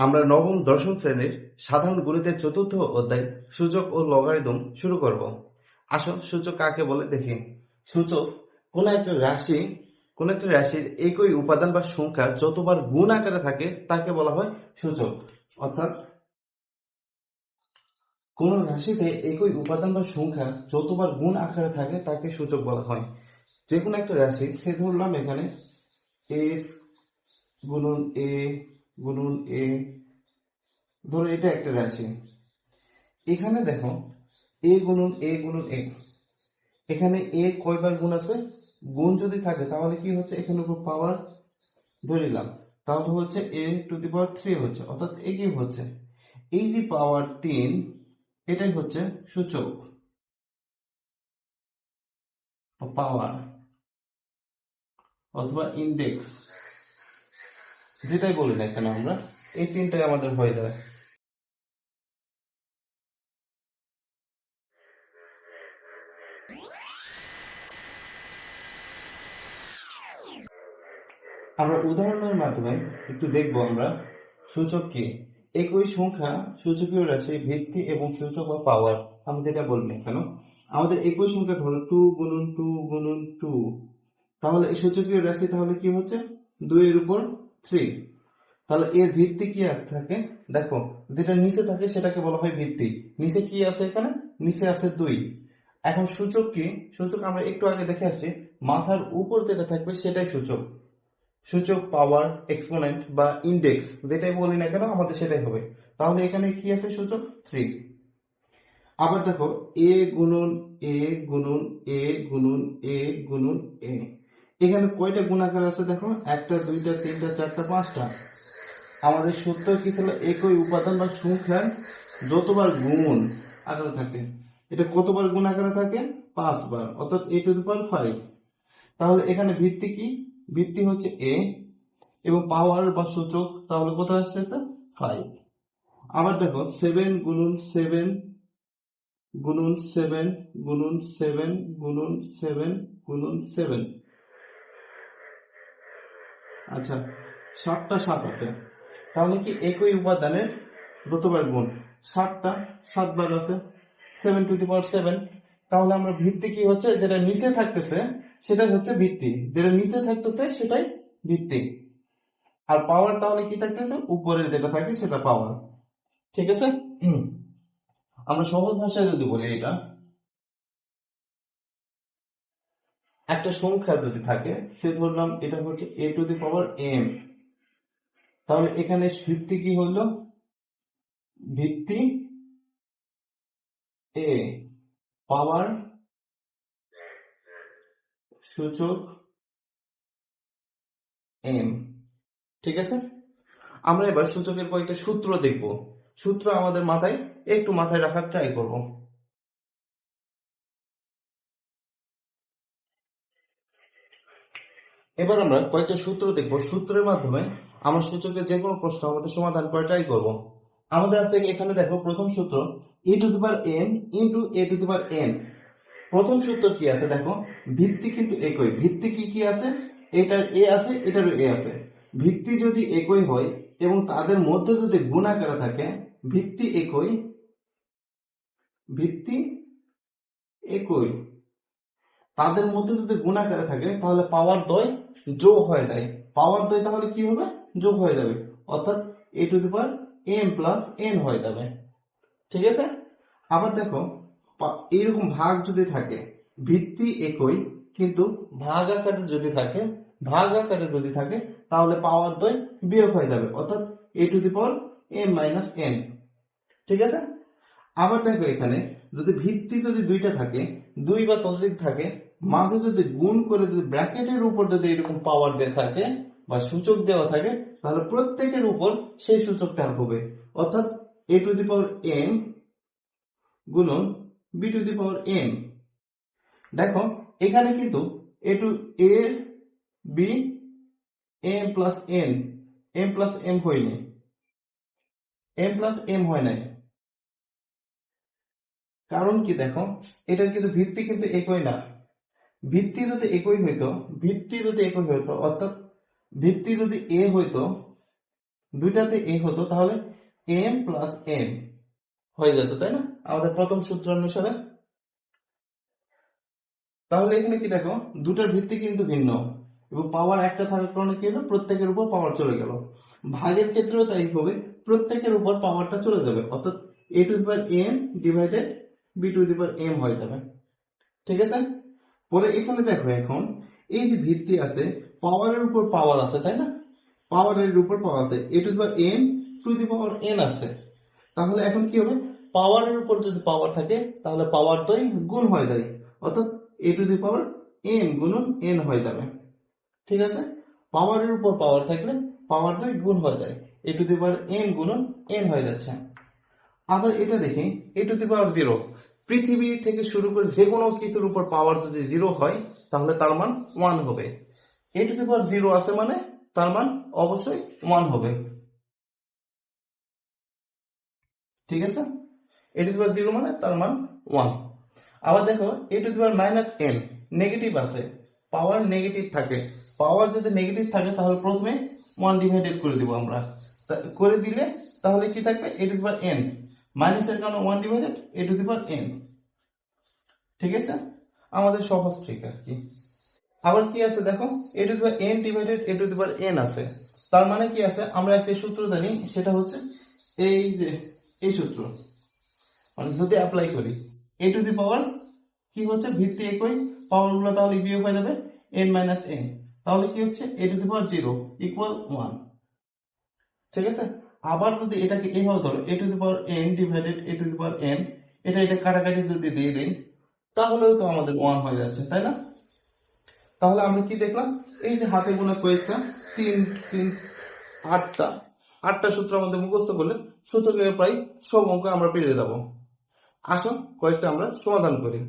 আমরা নবম দশম শ্রেণীর সাধারণ গণিতের চতুর্থ অধ্যায় সূচক ও লগারিদম শুরু করব। আসো সূচক কাকে বলে দেখি। সূচক কোন একটা রাশির একই উপাদান বা সংখ্যা যতবার গুণ আকারে থাকে তাকে বলা হয় সূচক। অর্থাৎ কোন রাশিতে একই উপাদান বা সংখ্যা যতবার গুণ আকারে থাকে তাকে সূচক বলা হয়। যে কোনো একটা রাশি, সে ধরলাম এখানে এস গুণন এ গুণন এ, ধরো এটা একটা রাশি। এখানে দেখো এ গুণন এ গুণন এ, এখানে এ কয়বার গুণ আছে? গুণ যদি থাকে তাহলে কি হচ্ছে, এখানে উপর পাওয়ার ধরে নিলাম, তাহলে হচ্ছে এ টু দি পাওয়ার 3 হচ্ছে, অর্থাৎ এ কি হচ্ছে, এই যে পাওয়ার 3, এটাই হচ্ছে সূচক পাওয়ার অথবা ইন্ডেক্স, যেটাই বলি না কেন আমরা, এই তিনটাই আমাদের হয়ে যায়। আমরা উদাহরণের মাধ্যমে একটু দেখব আমরা সূচক কি। একই সংখ্যা সূচকীয় রাশি ভিত্তি এবং সূচক বা পাওয়ার, আমি যেটা বলি না কেন, আমাদের একই সংখ্যা ধরো 2 গুণন 2 গুণন 2, তাহলে এই সূচকীয় রাশি তাহলে কি হচ্ছে 2 এর উপর 3। তাহলে এর ভিত্তি কি থাকে দেখো, যেটা নিচে থাকে সেটাকে বলা হয় ভিত্তি। নিচে কি আছে, এখানে নিচে আছে 2। এখন সূচক কি? সূচক আমরা একটু আগে দেখে আসছি, মাথার উপর যেটা থাকবে সেটাই সূচক। সূচক পাওয়ার এক্সপোনেন্ট বা ইন্ডেক্স, যেটাই বলি না কেন আমাদের সেটাই হবে। তাহলে এখানে কি আছে, সূচক 3। আবার দেখো এ গুণন এ গুণন এ গুণন এ গুণন এ, এখানে কয়টা গুণাকার আছে দেখো, 1 2 3 4 5টা। আমাদের সূত্র কি ছিল, একই উপাদান বা সংখ্যার যতবার গুণ আকারে থাকে, এটা কতবার গুণ আকারে থাকে, 5 বার, অর্থাৎ a টু দি পাওয়ার 5। তাহলে এখানে ভিত্তি কি, ভিত্তি হচ্ছে a, এবং পাওয়ার বা সূচক তাহলে কত আসছে, 5। আবার দেখো 7 গুণন 7 গুণন 7 গুণন 7 গুণন 7 গুণন 7, আচ্ছা 7টা 7 আছে। তাহলে কি একই উপাদানের যতবার গুণ, 7টা 7 বার আছে, 7 টু দি পাওয়ার 7। তাহলে আমরা ভিত্তি কি হচ্ছে, যেটা নিচে থাকতেছে সেটাই হচ্ছে ভিত্তি, যেটা নিচে থাকতেছে সেটাই ভিত্তি। আর পাওয়ার তাহলে কি থাকতেছে, উপরের যেটা থাকে সেটা পাওয়ার। ঠিক আছে। আমরা সহজ ভাষায় যদি বলি, এটা একটা সংখ্যা যদি থাকে, সে ধরলাম এটা হচ্ছে a to the power m, তাহলে এখানে ভিত্তি কি হলো, ভিত্তি a, পাওয়ার সূচক m। ঠিক আছে। আমরা এবার সূচকের কয়েকটা সূত্র দেখব। সূত্র আমাদের মাথায় রাখার ট্রাই করব। এবার আমরা কয়েকটা সূত্র দেখব, সূত্রের মাধ্যমে আমরা সূচকের যে কোনো প্রশ্ন আমাদের সমাধান করে ট্রাই করব। আমাদের আছে এখানে দেখো, প্রথম সূত্র e two the power m into a to the power n। প্রথম সূত্র কি আছে দেখো, ভিত্তি কিন্তু একই, ভিত্তি কি কি আছে, এটার a আছে এটারও a আছে। ভিত্তি যদি একই হয় এবং তাদের মধ্যে যদি গুণাকার থাকে, ভিত্তি একই, ভিত্তি একই, তাদের মধ্যে যদি গুণাকারে থাকে তাহলে পাওয়ার দ্বয় যোগ হয়ে যায়। পাওয়ার দ্বয় তাহলে কি হবে, যোগ হয়ে যাবে, অর্থাৎ a to the power m plus n হয়ে যাবে। ঠিক আছে। আবার দেখো এইরকম ভাগ যদি থাকে, ভিত্তি একই কিন্তু ভাগ আকারে যদি থাকে তাহলে পাওয়ার দ্বয় বিয়োগ হয়ে যাবে, অর্থাৎ a to the power m minus n। ঠিক আছে। আবার দেখো এখানে যদি ভিত্তি যদি দুইটা থাকে, 2 বা ততোধিক থাকে, মাঝে যদি গুণ করে যদি ব্র্যাকেটের উপর যদি এরকম পাওয়ার দেওয়া থাকে বা সূচক দেওয়া থাকে, তাহলে প্রত্যেকের উপর সেই সূচকটা হবে, অর্থাৎ a to the power m গুণন b to the power m। দেখো এখানে কিন্তু a to a b m plus n, m plus m হয়নি, m প্লাস m হয় নাই। কারণ কি দেখো, এটার কিন্তু ভিত্তি কিন্তু একই না। ভিত্তি যদি একই হইতো, অর্থাৎ ভিত্তি যদি a হইতো, দুইটাতে এ হতো তাহলে এম প্লাস এন হয়ে যেত, তাই না, আমাদের প্রথম সূত্র অনুসারে। তাহলে এখানে কি দেখো, দুটার ভিত্তি কিন্তু ভিন্ন এবং পাওয়ার একটা থাকার কারণে কি হলো, প্রত্যেকের উপর পাওয়ার চলে গেল। ভাগের ক্ষেত্রেও তাই হবে, প্রত্যেকের উপর পাওয়ারটা চলে যাবে, অর্থাৎ A to the power M divided B to the power M হয়ে যাবে। ঠিক আছে, পরে এখানে দেখো, এখন এই যে ভিত্তি আছে, পাওয়ারের উপর পাওয়ার আছে, তাই না, পাওয়ারের উপর পাওয়ার আছে, A to the power M to the power N আছে। তাহলে এখন কি হবে, পাওয়ারের উপর যদি পাওয়ার থাকে তাহলে পাওয়ার দুই গুণ হয়ে যায়, অর্থাৎ A to the power N গুণন এন হয়ে যাবে। ঠিক আছে, পাওয়ারের উপর পাওয়ার থাকলে পাওয়ার দুই গুণ হয়ে যায়, এ টু দি পাওয়ার এন গুণন এন হয়ে যাচ্ছে। আবার এটা দেখি, এ টু দি পাওয়ার জিরো, পৃথিবী থেকে শুরু করে যে কোনো কিছুর উপর পাওয়ার যদি জিরো হয় তাহলে তার মান ওয়ান হবে। এ টু দি পাওয়ার জিরো আছে মানে তার মান অবশ্যই ওয়ান হবে। ঠিক আছে, A to the power zero মানে তার মান ওয়ান। আবার দেখো, A to the power minus N negative আছে, পাওয়ার নেগেটিভ থাকে, পাওয়ার যদি নেগেটিভ থাকে তাহলে প্রথমে ওয়ান ডিভাইডেড করে দিব আমরা, করে দিলে তাহলে কি থাকবে, A to the power N, minus এর কারণে one divided A to the power N. ঠিক আছে, আমাদের সহজ ট্রিক আর কি। আবার কি আছে দেখো, A to the power N divided A to the power N আছে, তার মানে কি আছে, আমরা একটা সূত্র জানি, সেটা হচ্ছে এই যে এই সূত্র, মানে যদি অ্যাপ্লাই করি, এ টু দি পাওয়ার কি হচ্ছে, ভিত্তি একই, পাওয়ার গুলো তাহলে বিয়োগ হয়ে যাবে, এন মাইনাস এন, তাহলে কি হচ্ছে, A to the power zero equal one. ঠিক আছে, আবার যদি এটাকে এইভাবে ধরো, A to the power N divided A to the power N, এটা কাটাকাটি যদি দিয়ে দিই তাহলেও তো আমাদের ওয়ান হয়ে যাচ্ছে, তাই না। তাহলে আমরা কি দেখলাম, এই যে হাতে গোনা কয়েকটা, তিন তিন আটটা আটটা সূত্র আমাদের মুখস্থ করলে সূত্রকে প্রায় সব অঙ্ক আমরা পেরে যাবো। আসো কয়েকটা আমরা সমাধান করি।